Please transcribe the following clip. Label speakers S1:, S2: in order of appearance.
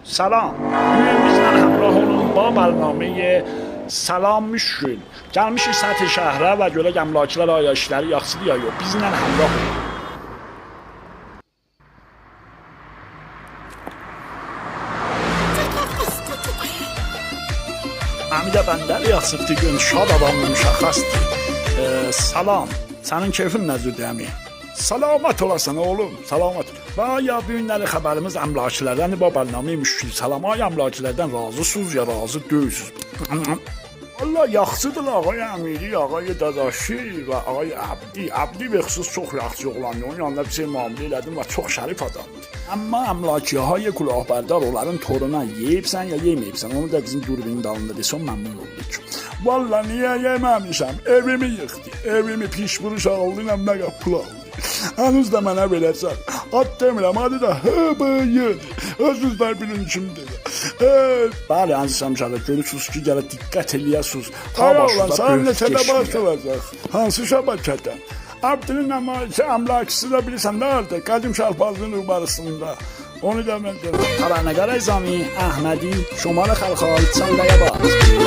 S1: سلام. Bugün bizlə həmrah olun با برنامه Salam Müşkül. Gəlmişik Səthi şəhərə və görək əmlakçılar aya işləri yaxşıdır ya yox. Bizlə həmrah olun. Əmidə bəndəli yaxşıdır gün, şad adamlı müşəxxəsdir. Salam, sənin keyfin nəzirdir əmi? Salamat olasan oğlum, salamat. Və ya bu günləri xəbərimiz əmlakçılardan bu bərnamə müşkül. Salam, ay əmlakçılardan razısınız ya razı deyilsiniz. Allah yaxşıdır ağay Əmiri, ağay Dadaşı və ağay Abdi. Abdi və xüsus çox yaxşı oğlandır. Onun yanında bir şey müamilə elədim və çox şərif adamdır. Amma əmlakçıhay kulahbərdar onların toruna yeyibsən ya yeməyibsən, onu da bizim durbinin dalında desən məmnun olduk. Valla niyə yeməmişəm? Evimi yıxdı. Evimi piş vuruş aldı, nə qədər pul aldı. Henüz də mənə verəcək. Ad demirəm, adı da Hıbıyıdır. Özünüzlər bilin kimdir. Bəli, əziz həmşərlər, görürsünüz ki, gələ diqqət eləyəsiniz. Ay oğlan, sən neçədə baş olacaq? Hansı şəbəkədə? Abdinin əmlakçısı, əmlakçısı da bilirsən, nerede? Qədim Şərpazlının ubarısında. Onu da mən deyirəm. Qaranəqər Əzami, Əhmədi, Şumalı Xəlxal, Çəndəyə bax.